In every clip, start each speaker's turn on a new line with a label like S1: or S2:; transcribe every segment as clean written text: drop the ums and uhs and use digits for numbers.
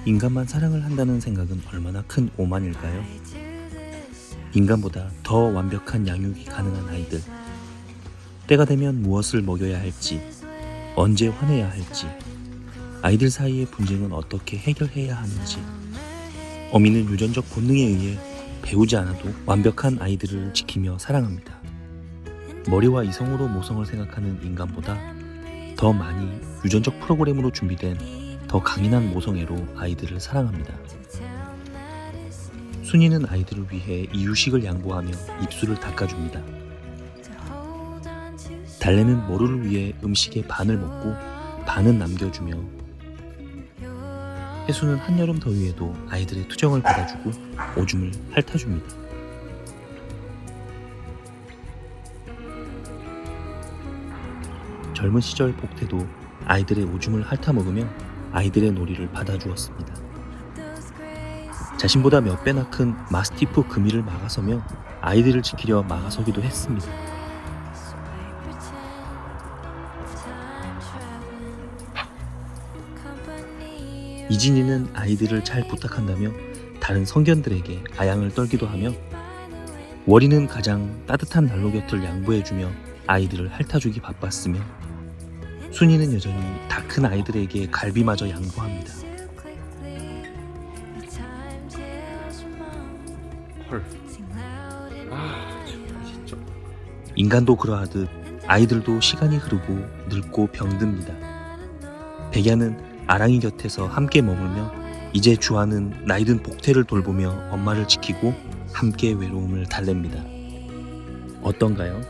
S1: 인간만 사랑을 한다는 생각은 얼마나 큰 오만일까요? 인간보다 더 완벽한 양육이 가능한 아이들, 때가 되면 무엇을 먹여야 할지, 언제 화내야 할지, 아이들 사이의 분쟁은 어떻게 해결해야 하는지, 어미는 유전적 본능에 의해 배우지 않아도 완벽한 아이들을 지키며 사랑합니다. 머리와 이성으로 모성을 생각하는 인간보다 더 많이 유전적 프로그램으로 준비된 더 강인한 모성애로 아이들을 사랑합니다. 순이는 아이들을 위해 이유식을 양보하며 입술을 닦아줍니다. 달래는 모루를 위해 음식의 반을 먹고 반은 남겨주며, 해수는 한여름 더위에도 아이들의 투정을 받아주고 오줌을 핥아줍니다. 젊은 시절 복태도 아이들의 오줌을 핥아먹으며 아이들의 놀이를 받아주었습니다. 자신보다 몇 배나 큰 마스티프 금이를 막아서며 아이들을 지키려 막아서기도 했습니다. 이진이는 아이들을 잘 부탁한다며 다른 성견들에게 아양을 떨기도 하며, 월이는 가장 따뜻한 난로 곁을 양보해주며 아이들을 핥아주기 바빴으며, 순이는 여전히 다 큰 아이들에게 갈비마저 양보합니다.
S2: 헐. 진짜.
S1: 인간도 그러하듯 아이들도 시간이 흐르고 늙고 병듭니다. 백야는 아랑이 곁에서 함께 머물며 이제 주아는 나이든 복태를 돌보며 엄마를 지키고 함께 외로움을 달랩니다. 어떤가요?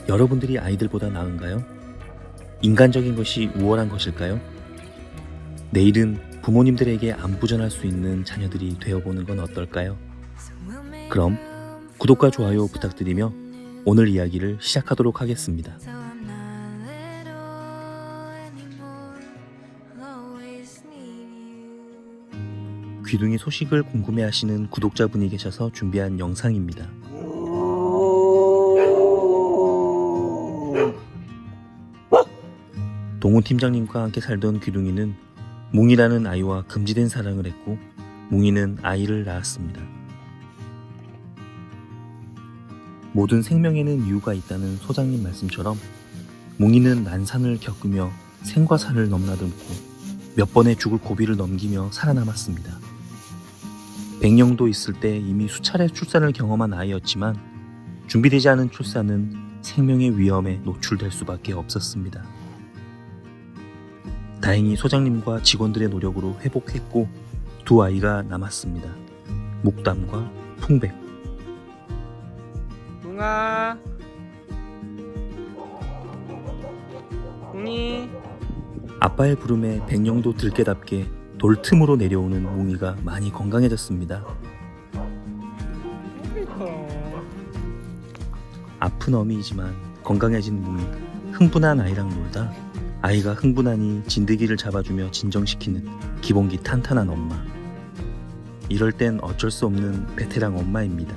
S1: 여러분들이 아이들보다 나은가요? 인간적인 것이 우월한 것일까요? 내일은 부모님들에게 안부전할 수 있는 자녀들이 되어보는 건 어떨까요? 그럼 구독과 좋아요 부탁드리며 오늘 이야기를 시작하도록 하겠습니다. 귀둥이 소식을 궁금해하시는 구독자분이 계셔서 준비한 영상입니다. 동훈 팀장님과 함께 살던 귀둥이는 뭉이라는 아이와 금지된 사랑을 했고, 뭉이는 아이를 낳았습니다. 모든 생명에는 이유가 있다는 소장님 말씀처럼 뭉이는 난산을 겪으며 생과 사를 넘나들고 몇 번의 죽을 고비를 넘기며 살아남았습니다. 백령도 있을 때 이미 수차례 출산을 경험한 아이였지만 준비되지 않은 출산은 생명의 위험에 노출될 수밖에 없었습니다. 다행히 소장님과 직원들의 노력으로 회복했고 두 아이가 남았습니다. 목담과 풍백.
S2: 뭉아, 뭉이.
S1: 아빠의 부름에 백령도 들깨답게 돌 틈으로 내려오는 뭉이가 많이 건강해졌습니다. 아픈 어미이지만 건강해진 뭉이 흥분한 아이랑 놀다 아이가 흥분하니 진드기를 잡아주며 진정시키는 기본기 탄탄한 엄마. 이럴 땐 어쩔 수 없는 베테랑 엄마입니다.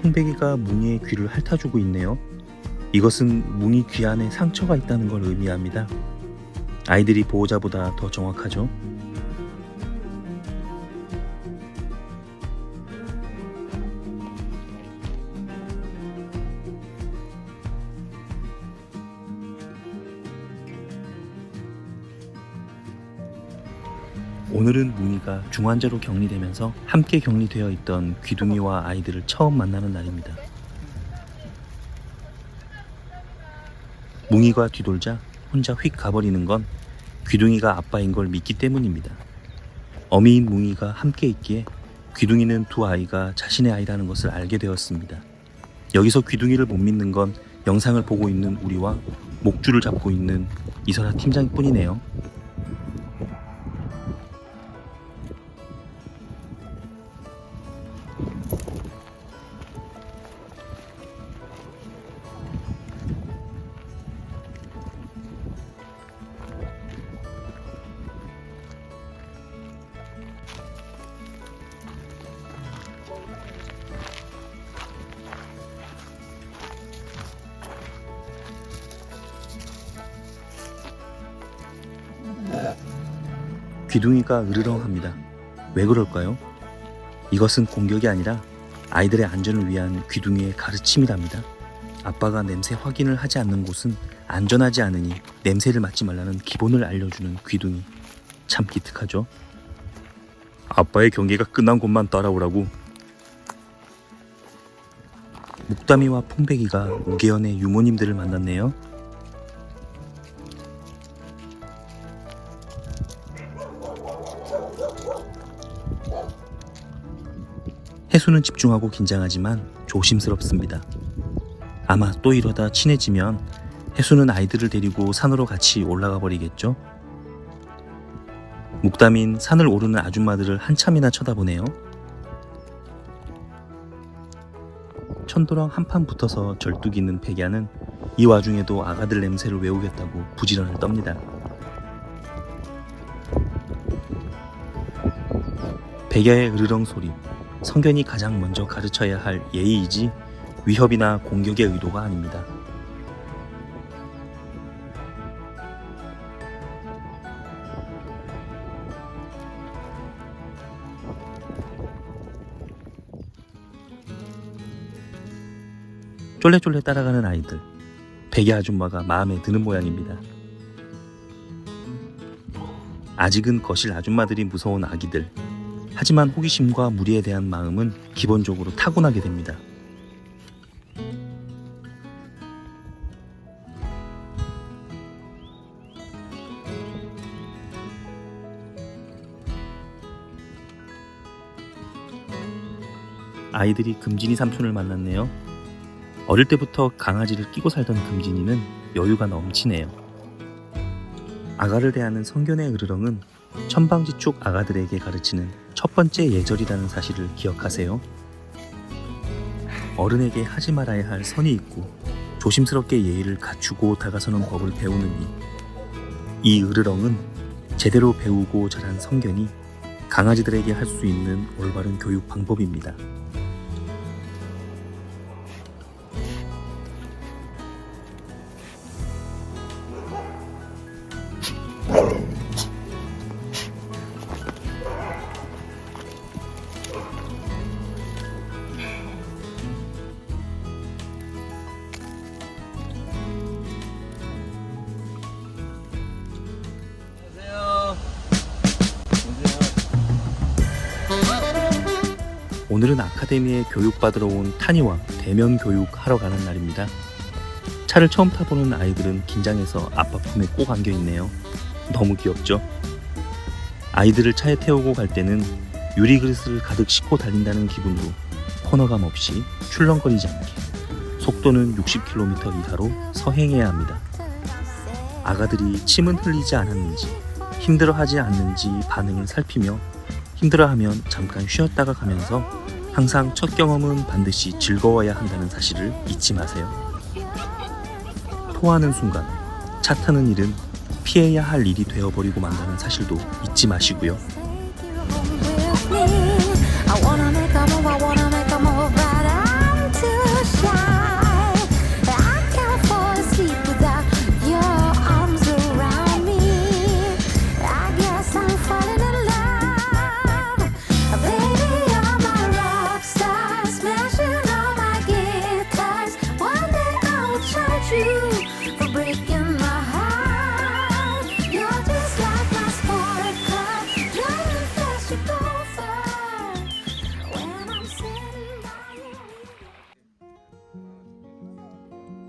S1: 풍백이가 뭉이의 귀를 핥아주고 있네요. 이것은 뭉이 귀 안에 상처가 있다는 걸 의미합니다. 아이들이 보호자보다 더 정확하죠. 오늘은 뭉이가 중환자로 격리되면서 함께 격리되어 있던 귀둥이와 아이들을 처음 만나는 날입니다. 뭉이가 뒤돌자 혼자 휙 가버리는 건 귀둥이가 아빠인 걸 믿기 때문입니다. 어미인 뭉이가 함께 있기에 귀둥이는 두 아이가 자신의 아이라는 것을 알게 되었습니다. 여기서 귀둥이를 못 믿는 건 영상을 보고 있는 우리와 목줄을 잡고 있는 이설아 팀장뿐이네요. 귀둥이가 으르렁합니다. 왜 그럴까요? 이것은 공격이 아니라 아이들의 안전을 위한 귀둥이의 가르침이랍니다. 아빠가 냄새 확인을 하지 않는 곳은 안전하지 않으니 냄새를 맡지 말라는 기본을 알려주는 귀둥이. 참 기특하죠? 아빠의 경계가 끝난 곳만 따라오라고. 묵다미와 풍배기가 우개연의 유모님들을 만났네요. 해수는 집중하고 긴장하지만 조심스럽습니다. 아마 또 이러다 친해지면 해수는 아이들을 데리고 산으로 같이 올라가 버리겠죠? 묵다민 산을 오르는 아줌마들을 한참이나 쳐다보네요. 천도랑 한판 붙어서 절뚝이는 백야는 이 와중에도 아가들 냄새를 외우겠다고 부지런을 떱니다. 백야의 으르렁 소리, 성견이 가장 먼저 가르쳐야 할 예의이지 위협이나 공격의 의도가 아닙니다. 쫄래쫄래 따라가는 아이들, 백야 아줌마가 마음에 드는 모양입니다. 아직은 거실 아줌마들이 무서운 아기들. 하지만 호기심과 무리에 대한 마음은 기본적으로 타고나게 됩니다. 아이들이 금진이 삼촌을 만났네요. 어릴 때부터 강아지를 끼고 살던 금진이는 여유가 넘치네요. 아가를 대하는 성견의 으르렁은 천방지축 아가들에게 가르치는 첫 번째 예절이라는 사실을 기억하세요. 어른에게 하지 말아야 할 선이 있고 조심스럽게 예의를 갖추고 다가서는 법을 배우는 이 으르렁은 제대로 배우고 자란 성견이 강아지들에게 할 수 있는 올바른 교육 방법입니다. 오늘은 아카데미에 교육받으러 온 타니와 대면 교육하러 가는 날입니다. 차를 처음 타보는 아이들은 긴장해서 아빠 품에 꼭 안겨있네요. 너무 귀엽죠? 아이들을 차에 태우고 갈 때는 유리그릇을 가득 싣고 달린다는 기분으로 코너감 없이 출렁거리지 않게 속도는 60km 이하로 서행해야 합니다. 아가들이 침은 흘리지 않았는지 힘들어하지 않는지 반응을 살피며 힘들어하면 잠깐 쉬었다가 가면서 항상 첫 경험은 반드시 즐거워야 한다는 사실을 잊지 마세요. 토하는 순간 차 타는 일은 피해야 할 일이 되어버리고 만다는 사실도 잊지 마시고요.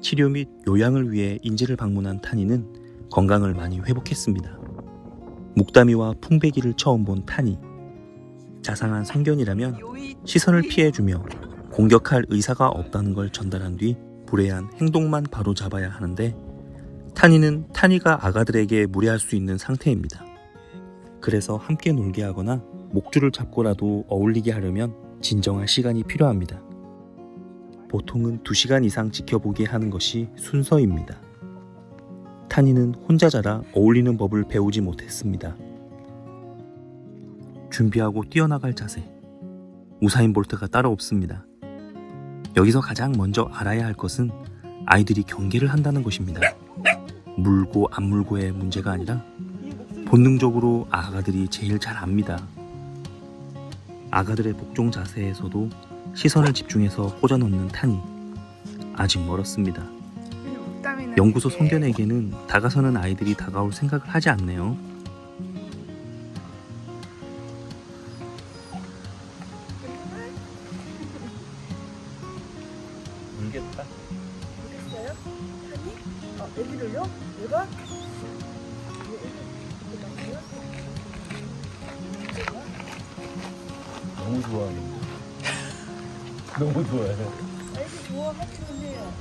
S1: 치료 및 요양을 위해 인제를 방문한 타니는 건강을 많이 회복했습니다. 묵다미와 풍배기를 처음 본 타니. 자상한 성견이라면 시선을 피해주며 공격할 의사가 없다는 걸 전달한 뒤 불의한 행동만 바로 잡아야 하는데 타니는 타니가 아가들에게 무례할 수 있는 상태입니다. 그래서 함께 놀게 하거나 목줄을 잡고라도 어울리게 하려면 진정할 시간이 필요합니다. 보통은 2시간 이상 지켜보게 하는 것이 순서입니다. 타니는 혼자 자라 어울리는 법을 배우지 못했습니다. 준비하고 뛰어나갈 자세. 우사인 볼트가 따로 없습니다. 여기서 가장 먼저 알아야 할 것은 아이들이 경계를 한다는 것입니다. 물고 안 물고의 문제가 아니라 본능적으로 아가들이 제일 잘 압니다. 아가들의 복종 자세에서도 시선을 집중해서 꽂아 넣는 탄이 아직 멀었습니다. 연구소 성견에게는 다가서는 아이들이 다가올 생각을 하지 않네요.
S2: 물겠다.
S3: 모르겠어요? 아니? 애기를요? 얘가?
S2: 너무 좋아하는데. 너무 좋아해요.
S3: 애기 좋아하기는 해요.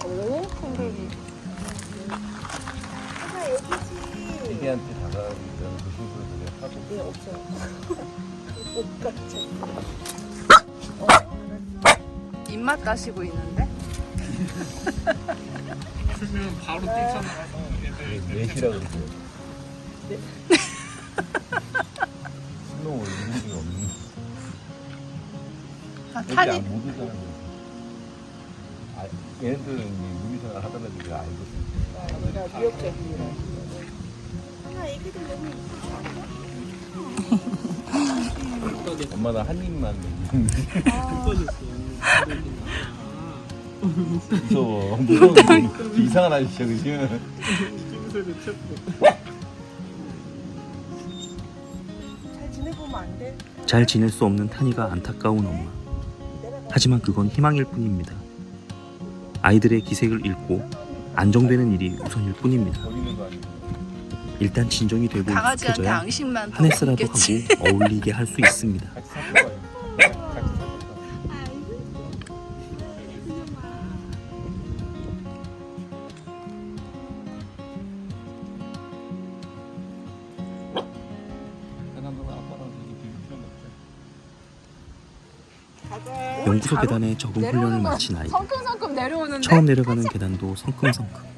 S3: 오, 콩배기. 하나 애기지.
S2: 애기한테 다가가기 이런 조심스러워 되게 하고.
S3: 네, 없어요. 옷같이.
S4: 입맛 따시고 있는데?
S5: 풀면 바로 뛰쳐나가서 애들
S2: 넷이라 그러세요. 스노우 이런 게 없는. 애기
S4: 탄이
S2: 못 오잖아. 아, 얘네들은 무리생활 하다가 내가 알거든.
S3: 내가 미역국이라. 하나 애기들 너무
S2: 엄마는 한 입만 먹는데.
S5: 흩어졌어.
S2: 무서워. 무서워. 이상한 아저씨야, 그지?
S5: 낌새를 찾고.
S3: 잘 지내보면 안 돼?
S1: 잘 지낼 수 없는 탄이가 안타까운 엄마. 하지만 그건 희망일 뿐입니다. 아이들의 기색을 읽고 안정되는 일이 우선일 뿐입니다.
S2: 버리는 거 아니고.
S1: 일단 진정이 되고
S4: 강아지한테
S1: 익숙해져야
S4: 앙심만 더
S1: 하네스라도
S4: 있겠지.
S1: 하고 어울리게 할 수 있습니다.
S2: 같이 살펴봐요. 같이 살펴봐. 사람들은 아빠랑 되게 비슷한 것 같아.
S1: 연구소 계단에 적응 훈련을 마친 아이.
S4: 성큼성큼 내려오는데?
S1: 처음 내려가는 계단도 성큼성큼.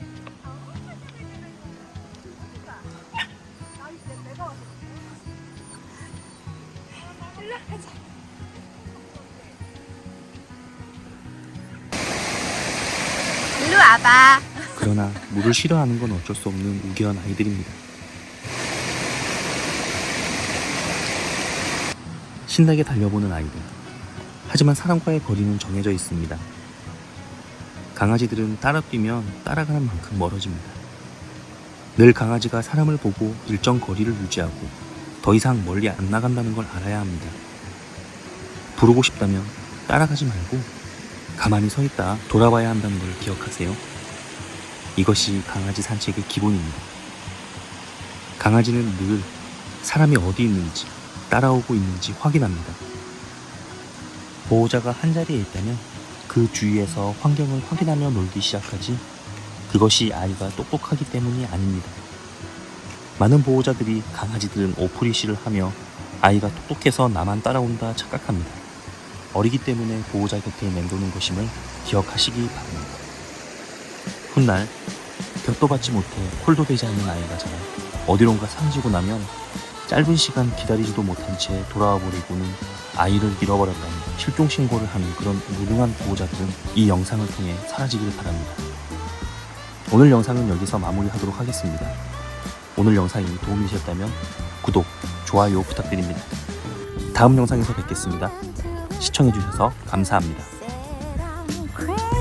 S4: 일로 와봐.
S1: 그러나 물을 싫어하는 건 어쩔 수 없는 우겨한 아이들입니다. 신나게 달려보는 아이들. 하지만 사람과의 거리는 정해져 있습니다. 강아지들은 따라 뛰면 따라가는 만큼 멀어집니다. 늘 강아지가 사람을 보고 일정 거리를 유지하고 더 이상 멀리 안 나간다는 걸 알아야 합니다. 부르고 싶다면 따라가지 말고 가만히 서 있다 돌아봐야 한다는 걸 기억하세요. 이것이 강아지 산책의 기본입니다. 강아지는 늘 사람이 어디 있는지 따라오고 있는지 확인합니다. 보호자가 한자리에 있다면 그 주위에서 환경을 확인하며 놀기 시작하지 그것이 아이가 똑똑하기 때문이 아닙니다. 많은 보호자들이 강아지들은 오프리시를 하며 아이가 똑똑해서 나만 따라온다 착각합니다. 어리기 때문에 보호자 곁에 맴도는 것임을 기억하시기 바랍니다. 훗날 볕도 받지 못해 콜도 되지 않는 아이가 자라 어디론가 사라지고 나면 짧은 시간 기다리지도 못한 채 돌아와 버리고는 아이를 잃어버렸다는 실종 신고를 하는 그런 무능한 보호자들은 이 영상을 통해 사라지길 바랍니다. 오늘 영상은 여기서 마무리하도록 하겠습니다. 오늘 영상이 도움이 되셨다면 구독, 좋아요 부탁드립니다. 다음 영상에서 뵙겠습니다. 시청해주셔서 감사합니다.
S6: Said I'm crazy.